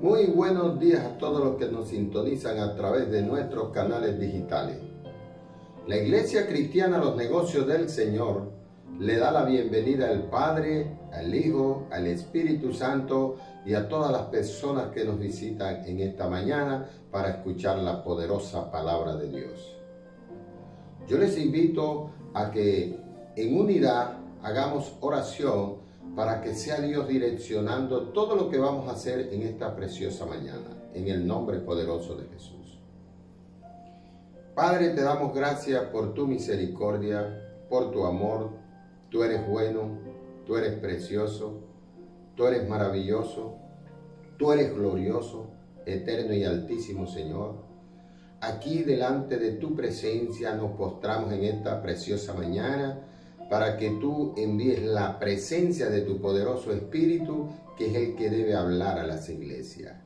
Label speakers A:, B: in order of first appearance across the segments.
A: Muy buenos días a todos los que nos sintonizan a través de nuestros canales digitales. La Iglesia Cristiana Los Negocios del Señor le da la bienvenida al Padre, al Hijo, al Espíritu Santo y a todas las personas que nos visitan en esta mañana para escuchar la poderosa palabra de Dios. Yo les invito a que en unidad hagamos oración para que sea Dios direccionando todo lo que vamos a hacer en esta preciosa mañana, en el nombre poderoso de Jesús. Padre, te damos gracias por tu misericordia, por tu amor. Tú eres bueno, tú eres precioso, tú eres maravilloso, tú eres glorioso, eterno y altísimo Señor. Aquí delante de tu presencia nos postramos en esta preciosa mañana para que tú envíes la presencia de tu poderoso Espíritu, que es el que debe hablar a las iglesias.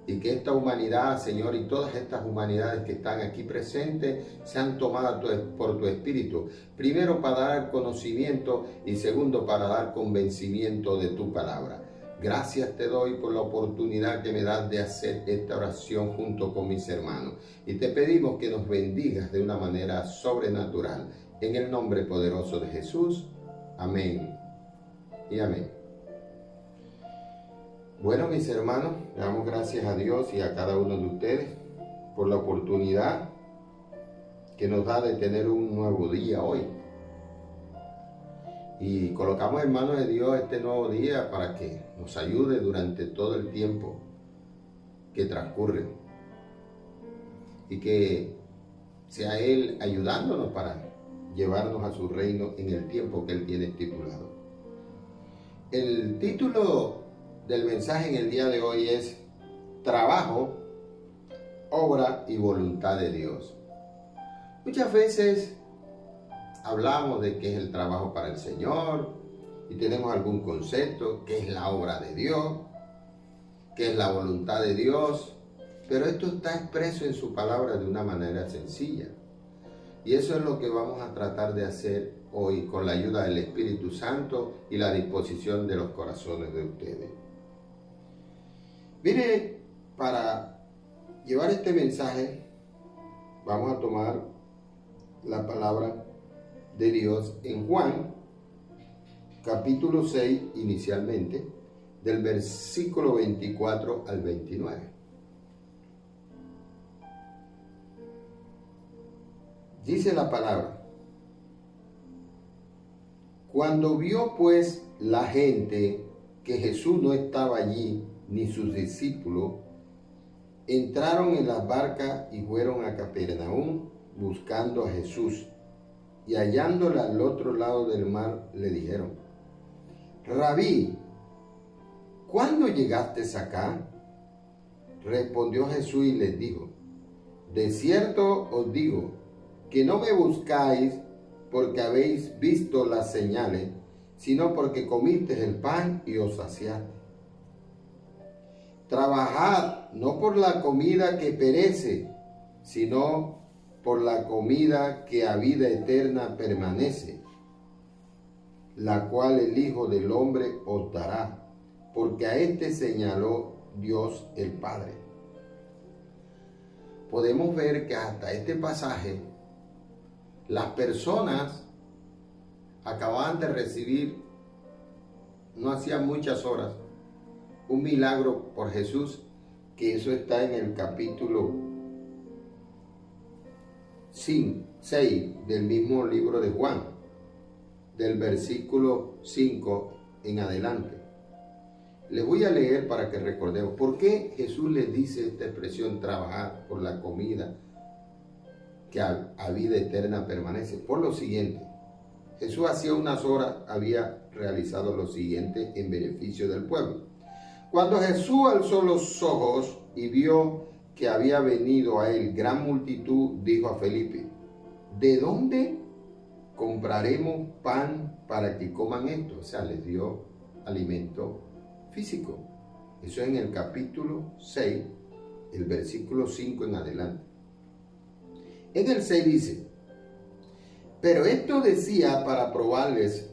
A: Y que esta humanidad, Señor, y todas estas humanidades que están aquí presentes, sean tomadas por tu Espíritu. Primero para dar conocimiento y segundo para dar convencimiento de tu palabra. Gracias te doy por la oportunidad que me das de hacer esta oración junto con mis hermanos. Y te pedimos que nos bendigas de una manera sobrenatural. En el nombre poderoso de Jesús. Amén y amén. Bueno, mis hermanos, le damos gracias a Dios y a cada uno de ustedes por la oportunidad que nos da de tener un nuevo día hoy. Y colocamos en manos de Dios este nuevo día para que nos ayude durante todo el tiempo que transcurre. Y que sea Él ayudándonos para llevarnos a su reino en el tiempo que Él tiene estipulado. El título del mensaje en el día de hoy es Trabajo, obra y voluntad de Dios. Muchas veces hablamos de qué es el trabajo para el Señor y tenemos algún concepto, qué es la obra de Dios, qué es la voluntad de Dios, pero esto está expreso en su palabra de una manera sencilla. Y eso es lo que vamos a tratar de hacer hoy con la ayuda del Espíritu Santo y la disposición de los corazones de ustedes. Mire, para llevar este mensaje vamos a tomar la palabra de Dios en Juan, capítulo 6 inicialmente, del versículo 24 al 29. Dice la palabra: Cuando vio pues la gente que Jesús no estaba allí, ni sus discípulos, entraron en las barcas y fueron a Capernaum buscando a Jesús. Y hallándola al otro lado del mar, le dijeron: Rabí, ¿cuándo llegaste acá? Respondió Jesús y les dijo: De cierto os digo, que no me buscáis porque habéis visto las señales, sino porque comisteis el pan y os saciaste. Trabajad no por la comida que perece, sino por la comida que a vida eterna permanece, la cual el Hijo del Hombre os dará, porque a éste señaló Dios el Padre. Podemos ver que hasta este pasaje las personas acababan de recibir, no hacían muchas horas, un milagro por Jesús, que eso está en el capítulo 6 del mismo libro de Juan, del versículo 5 en adelante. Les voy a leer para que recordemos por qué Jesús les dice esta expresión: trabajar por la comida que a vida eterna permanece. Por lo siguiente: Jesús hacía unas horas había realizado lo siguiente en beneficio del pueblo. Cuando Jesús alzó los ojos y vio que había venido a él gran multitud, dijo a Felipe: ¿de dónde compraremos pan para que coman esto? O sea, les dio alimento físico. Eso en el capítulo 6, el versículo 5 en adelante. En el 6 dice: pero esto decía para probarles,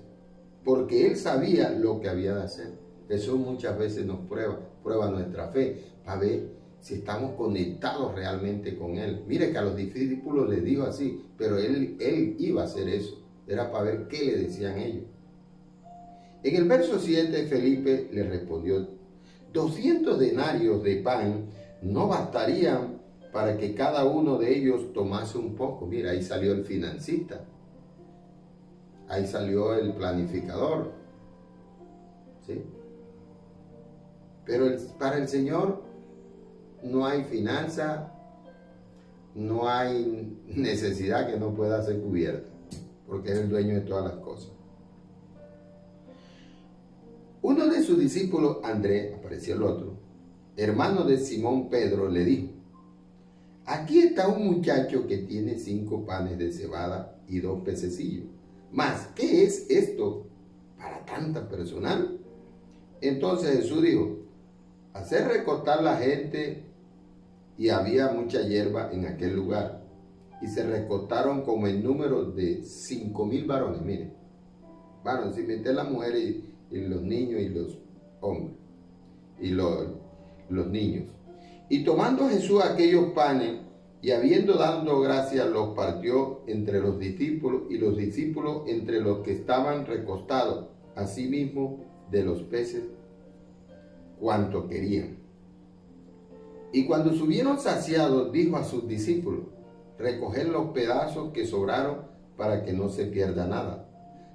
A: porque él sabía lo que había de hacer. Jesús muchas veces nos prueba nuestra fe para ver si estamos conectados realmente con Él. Mire que a los discípulos les dijo así, pero Él iba a hacer eso. Era para ver qué le decían ellos. En el verso 7, Felipe le respondió, 200 denarios de pan no bastarían para que cada uno de ellos tomase un poco. Mira, ahí salió el financista. Ahí salió el planificador. ¿Sí? Pero para el Señor no hay finanza, no hay necesidad que no pueda ser cubierta, porque es el dueño de todas las cosas. Uno de sus discípulos, Andrés, apareció el otro, hermano de Simón Pedro, le dijo, aquí está un muchacho que tiene 5 panes de cebada y 2 pececillos. Mas, ¿qué es esto para tanta personal? Entonces Jesús dijo, hacer recostar la gente, y había mucha hierba en aquel lugar, y se recostaron como el número de 5,000 varones. Miren, varones, sin meter las mujeres y los niños y los hombres, y los niños. Y tomando Jesús aquellos panes, y habiendo dado gracias, los partió entre los discípulos, y los discípulos entre los que estaban recostados, asimismo de los peces, cuanto querían. Y cuando subieron saciados, dijo a sus discípulos, recoged los pedazos que sobraron para que no se pierda nada.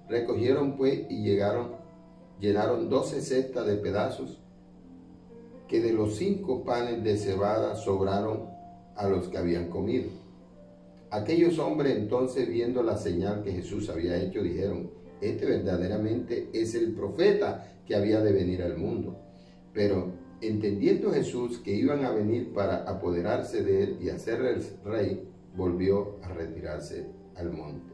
A: Recogieron pues y llenaron 12 cestas de pedazos que de los 5 panes de cebada sobraron a los que habían comido. Aquellos hombres entonces, viendo la señal que Jesús había hecho, dijeron, este verdaderamente es el profeta que había de venir al mundo. Pero entendiendo Jesús que iban a venir para apoderarse de él y hacerle el rey, volvió a retirarse al monte,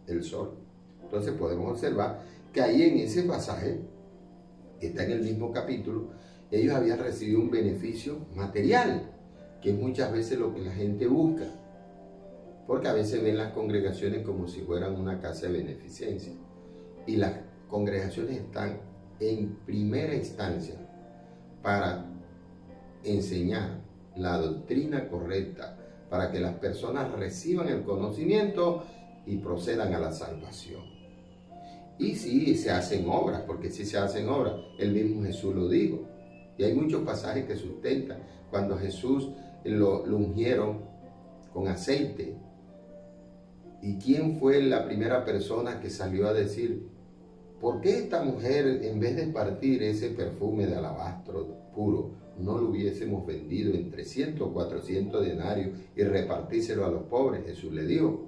A: el sol. Entonces podemos observar que ahí en ese pasaje, que está en el mismo capítulo, ellos habían recibido un beneficio material, que es muchas veces lo que la gente busca, porque a veces ven las congregaciones como si fueran una casa de beneficencia, y las congregaciones están en primera instancia para enseñar la doctrina correcta, para que las personas reciban el conocimiento y procedan a la salvación. Y sí, se hacen obras, porque sí se hacen obras, el mismo Jesús lo dijo, y hay muchos pasajes que sustentan. Cuando Jesús lo ungieron con aceite, ¿y quién fue la primera persona que salió a decir, ¿por qué esta mujer, en vez de partir ese perfume de alabastro puro, no lo hubiésemos vendido en 300 o 400 denarios y repartírselo a los pobres? Jesús le dijo,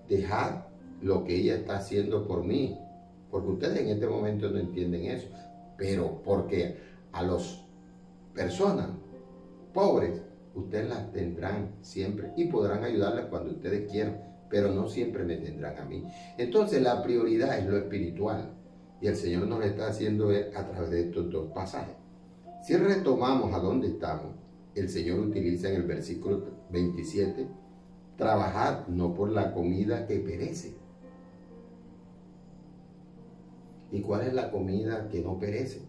A: dejad lo que ella está haciendo por mí, porque ustedes en este momento no entienden eso, pero porque a las personas pobres, ustedes las tendrán siempre y podrán ayudarlas cuando ustedes quieran, pero no siempre me tendrán a mí. Entonces la prioridad es lo espiritual, y el Señor nos lo está haciendo a través de estos 2 pasajes. Si retomamos a dónde estamos, el Señor utiliza en el versículo 27, trabajad no por la comida que perece. ¿Y cuál es la comida que no perece?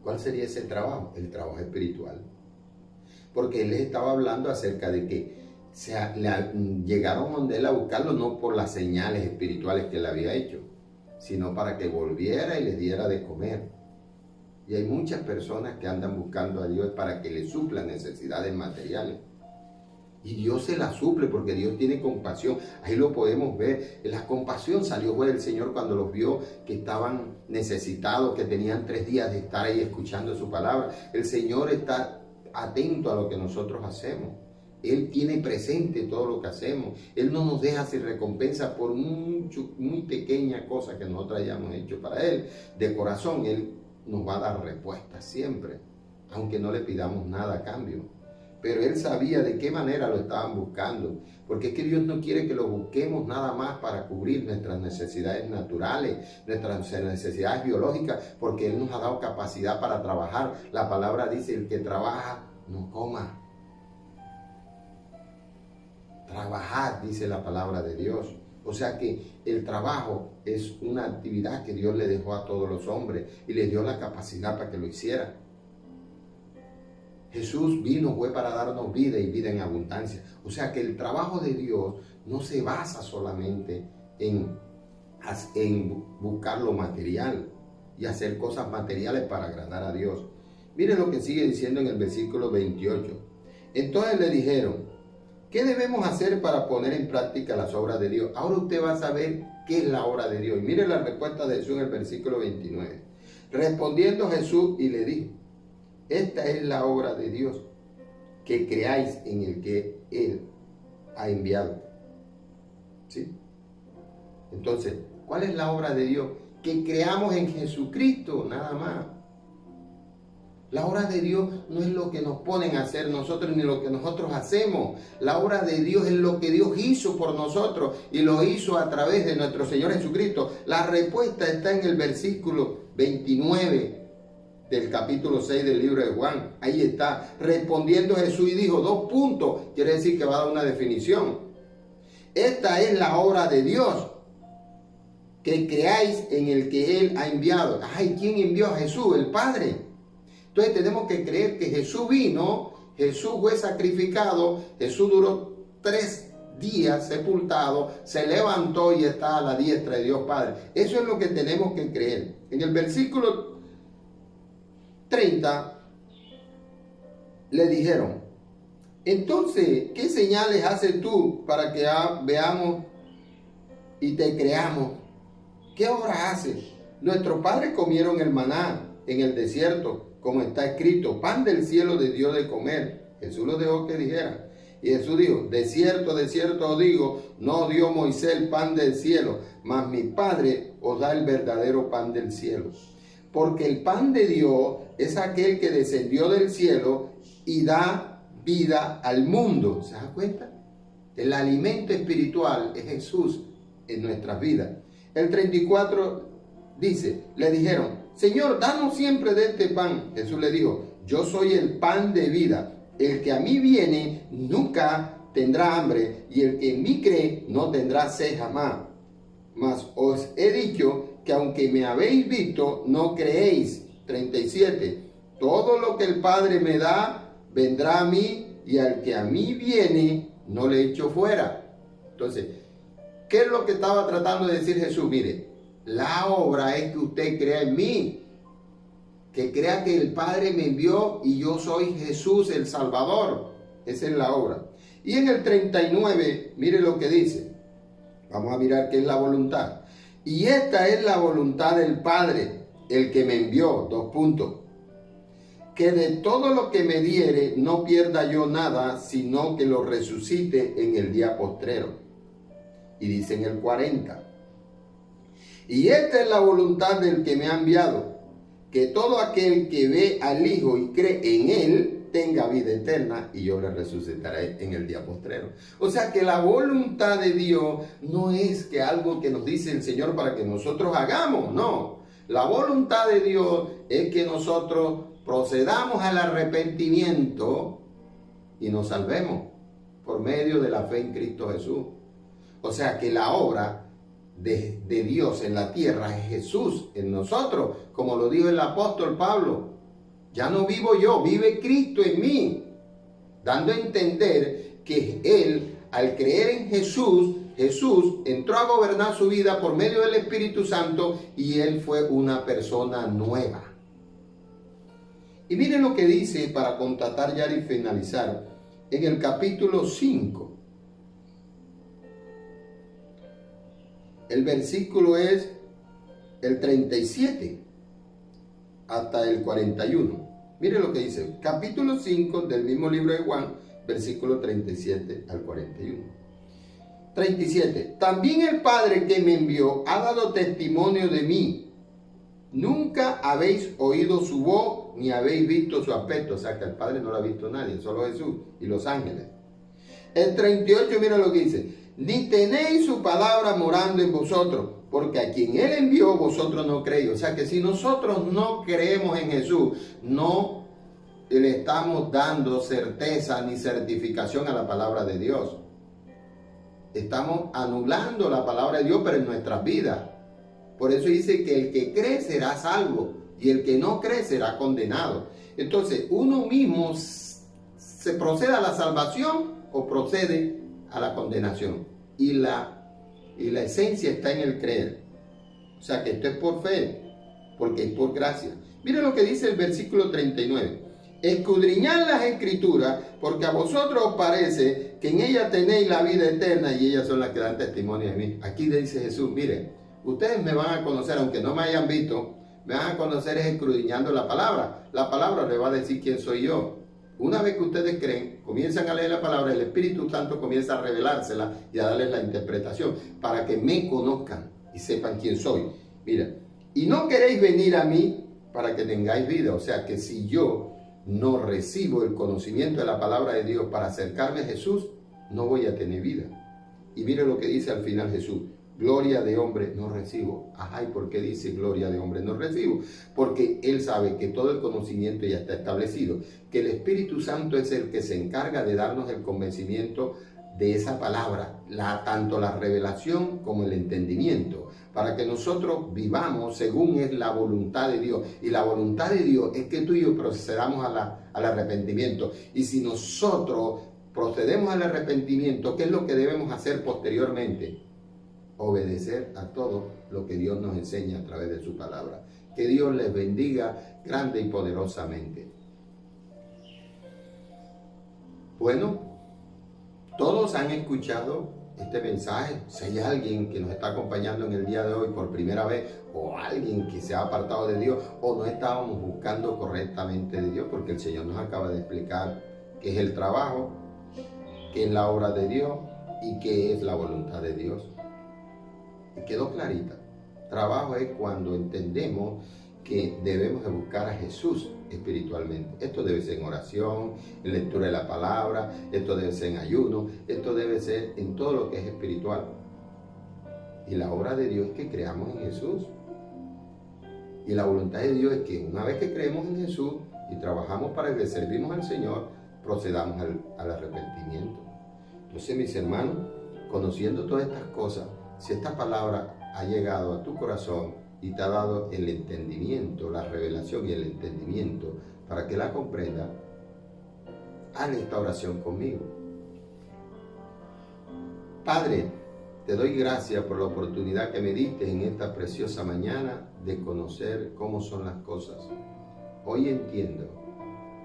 A: ¿Cuál sería ese trabajo? El trabajo espiritual. Porque Él les estaba hablando acerca de que llegaron donde él a buscarlo no por las señales espirituales que él había hecho, sino para que volviera y les diera de comer. Y hay muchas personas que andan buscando a Dios para que les suplan necesidades materiales. Y Dios se las suple porque Dios tiene compasión. Ahí lo podemos ver. La compasión salió fue del Señor cuando los vio que estaban necesitados, que tenían 3 días de estar ahí escuchando su palabra. El Señor está atento a lo que nosotros hacemos. Él tiene presente todo lo que hacemos. Él no nos deja sin recompensa por muy pequeña cosa que nosotros hayamos hecho para Él. De corazón, Él nos va a dar respuesta siempre, aunque no le pidamos nada a cambio. Pero Él sabía de qué manera lo estaban buscando, porque es que Dios no quiere que lo busquemos nada más para cubrir nuestras necesidades naturales, nuestras necesidades biológicas, porque Él nos ha dado capacidad para trabajar. La palabra dice, el que trabaja, no coma. Trabajad, dice la palabra de Dios. O sea que el trabajo es una actividad que Dios le dejó a todos los hombres y les dio la capacidad para que lo hicieran. Jesús vino, fue para darnos vida y vida en abundancia. O sea que el trabajo de Dios no se basa solamente en buscar lo material y hacer cosas materiales para agradar a Dios. Mire lo que sigue diciendo en el versículo 28. Entonces le dijeron, ¿qué debemos hacer para poner en práctica las obras de Dios? Ahora usted va a saber qué es la obra de Dios. Y mire la respuesta de Jesús en el versículo 29. Respondiendo Jesús y le dijo, esta es la obra de Dios, que creáis en el que Él ha enviado. ¿Sí? Entonces, ¿cuál es la obra de Dios? Que creamos en Jesucristo, nada más. La obra de Dios no es lo que nos ponen a hacer nosotros ni lo que nosotros hacemos. La obra de Dios es lo que Dios hizo por nosotros y lo hizo a través de nuestro Señor Jesucristo. La respuesta está en el versículo 29 del capítulo 6 del libro de Juan. Ahí está. Respondiendo Jesús y dijo, 2 puntos. Quiere decir que va a dar una definición. Esta es la obra de Dios, que creáis en el que Él ha enviado. Ay, ¿quién envió a Jesús? El Padre. Entonces tenemos que creer que Jesús vino, Jesús fue sacrificado, Jesús duró 3 días sepultado, se levantó y está a la diestra de Dios Padre. Eso es lo que tenemos que creer. En el versículo 30 le dijeron, entonces, ¿qué señales haces tú para que veamos y te creamos? ¿Qué obra haces? Nuestros padres comieron el maná en el desierto, como está escrito, pan del cielo les dio de comer. Jesús lo dejó que dijera. Y Jesús dijo, de cierto os digo, no dio Moisés el pan del cielo, mas mi Padre os da el verdadero pan del cielo. Porque el pan de Dios es aquel que descendió del cielo y da vida al mundo. ¿Se dan cuenta? El alimento espiritual es Jesús en nuestras vidas. El 34 dice, le dijeron, Señor, danos siempre de este pan. Jesús le dijo, yo soy el pan de vida. El que a mí viene nunca tendrá hambre, y el que en mí cree no tendrá sed jamás. Mas os he dicho que aunque me habéis visto, no creéis. 37. Todo lo que el Padre me da, vendrá a mí, y al que a mí viene, no le echo fuera. Entonces, ¿qué es lo que estaba tratando de decir Jesús? Mire, la obra es que usted crea en mí, que crea que el Padre me envió y yo soy Jesús el Salvador. Esa es la obra. Y en el 39, mire lo que dice. Vamos a mirar qué es la voluntad. Y esta es la voluntad del Padre, el que me envió, 2 puntos. Que de todo lo que me diere no pierda yo nada, sino que lo resucite en el día postrero. Y dice en el 40. Y esta es la voluntad del que me ha enviado, que todo aquel que ve al Hijo y cree en Él, tenga vida eterna, y yo le resucitaré en el día postrero. O sea que la voluntad de Dios no es que algo que nos dice el Señor para que nosotros hagamos, no. La voluntad de Dios es que nosotros procedamos al arrepentimiento y nos salvemos por medio de la fe en Cristo Jesús. O sea que la obra de Dios en la tierra es Jesús en nosotros, como lo dijo el apóstol Pablo. Ya no vivo yo, vive Cristo en mí, dando a entender que Él, al creer en Jesús, Jesús entró a gobernar su vida por medio del Espíritu Santo y Él fue una persona nueva. Y miren lo que dice, para contratar ya y finalizar, en el capítulo 5. El versículo es el 37 hasta el 41. Mire lo que dice, capítulo 5 del mismo libro de Juan, versículo 37 al 41. 37. También el Padre que me envió ha dado testimonio de mí. Nunca habéis oído su voz ni habéis visto su aspecto. O sea que el Padre no lo ha visto nadie, solo Jesús y los ángeles. El 38, mira lo que dice. Ni tenéis su palabra morando en vosotros, porque a quien Él envió vosotros no creéis. O sea que si nosotros no creemos en Jesús, no le estamos dando certeza ni certificación a la palabra de Dios. Estamos anulando la palabra de Dios, pero en nuestras vidas. Por eso dice que el que cree será salvo y el que no cree será condenado. Entonces, uno mismo se procede a la salvación o procede a la condenación. Y la esencia está en el creer. O sea que esto es por fe, porque es por gracia. Mire lo que dice el versículo 39. Escudriñad las escrituras, porque a vosotros os parece que en ellas tenéis la vida eterna y ellas son las que dan testimonio de mí. Aquí le dice Jesús, mire, ustedes me van a conocer, aunque no me hayan visto, me van a conocer es escudriñando la palabra. La palabra le va a decir quién soy yo. Una vez que ustedes creen, comienzan a leer la palabra, el Espíritu Santo comienza a revelársela y a darles la interpretación para que me conozcan y sepan quién soy. Mira, y no queréis venir a mí para que tengáis vida. O sea que si yo no recibo el conocimiento de la palabra de Dios para acercarme a Jesús, no voy a tener vida. Y mire lo que dice al final Jesús. Gloria de hombre no recibo. Ajá, ¿y por qué dice gloria de hombre no recibo? Porque él sabe que todo el conocimiento ya está establecido, que el Espíritu Santo es el que se encarga de darnos el convencimiento de esa palabra, tanto la revelación como el entendimiento, para que nosotros vivamos según es la voluntad de Dios. Y la voluntad de Dios es que tú y yo procedamos al arrepentimiento. Y si nosotros procedemos al arrepentimiento, ¿qué es lo que debemos hacer posteriormente? Obedecer a todo lo que Dios nos enseña a través de su palabra. Que Dios les bendiga grande y poderosamente. Bueno, todos han escuchado este mensaje. Si hay alguien que nos está acompañando en el día de hoy por primera vez, o alguien que se ha apartado de Dios, o no estábamos buscando correctamente de Dios, porque el Señor nos acaba de explicar qué es el trabajo, qué es la obra de Dios y qué es la voluntad de Dios. Y quedó clarita. Trabajo es cuando entendemos que debemos de buscar a Jesús espiritualmente. Esto debe ser en oración, en lectura de la palabra, esto debe ser en ayuno, esto debe ser en todo lo que es espiritual. Y la obra de Dios es que creamos en Jesús. Y la voluntad de Dios es que una vez que creemos en Jesús y trabajamos para que servimos al Señor, procedamos al arrepentimiento. Entonces, mis hermanos, conociendo todas estas cosas, si esta palabra ha llegado a tu corazón y te ha dado el entendimiento, la revelación y el entendimiento para que la comprenda, haz esta oración conmigo. Padre, te doy gracias por la oportunidad que me diste en esta preciosa mañana de conocer cómo son las cosas. Hoy entiendo,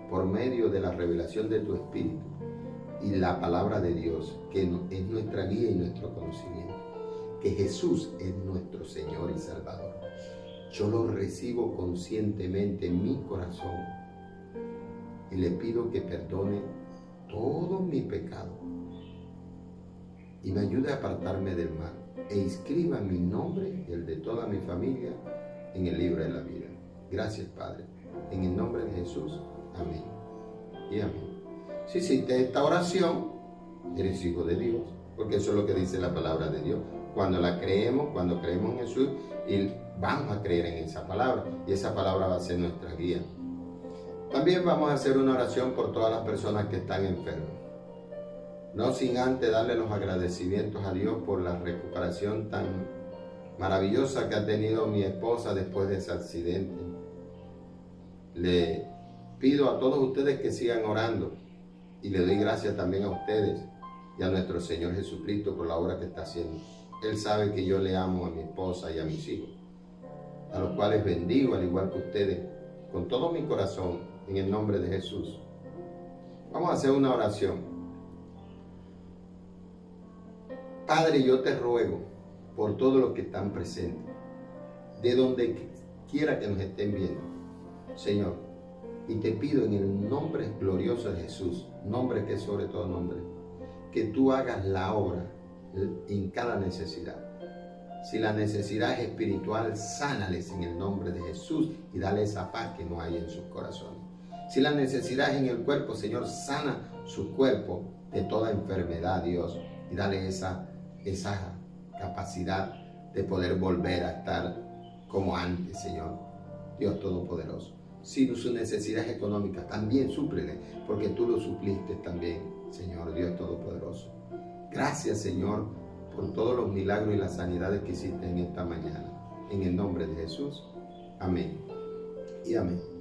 A: por medio de la revelación de tu Espíritu y la palabra de Dios, que es nuestra guía y nuestro conocimiento, que Jesús es nuestro Señor y Salvador. Yo lo recibo conscientemente en mi corazón y le pido que perdone todos mis pecados y me ayude a apartarme del mal e inscriba mi nombre y el de toda mi familia en el libro de la vida. Gracias, Padre. En el nombre de Jesús. Amén. Y amén. Si hiciste esta oración, eres hijo de Dios, porque eso es lo que dice la palabra de Dios. Cuando la creemos, cuando creemos en Jesús, y vamos a creer en esa palabra, y esa palabra va a ser nuestra guía. También vamos a hacer una oración por todas las personas que están enfermas. No sin antes darle los agradecimientos a Dios por la recuperación tan maravillosa que ha tenido mi esposa después de ese accidente. Le pido a todos ustedes que sigan orando y le doy gracias también a ustedes y a nuestro Señor Jesucristo por la obra que está haciendo. Él sabe que yo le amo a mi esposa y a mis hijos, a los cuales bendigo al igual que ustedes, con todo mi corazón, en el nombre de Jesús. Vamos a hacer una oración. Padre, yo te ruego por todos los que están presentes, de donde quiera que nos estén viendo, Señor, y te pido en el nombre glorioso de Jesús, nombre que es sobre todo nombre, que tú hagas la obra en cada necesidad. Si la necesidad es espiritual, sánales en el nombre de Jesús y dale esa paz que no hay en sus corazones. Si la necesidad es en el cuerpo, Señor, sana su cuerpo de toda enfermedad, Dios, y dale esa capacidad de poder volver a estar como antes, Señor, Dios Todopoderoso. Si su necesidad es económica, también súplele, porque tú lo supliste también, Señor, Dios Todopoderoso. Gracias, Señor, por todos los milagros y las sanidades que hiciste en esta mañana. en el nombre de Jesús. Amén y amén.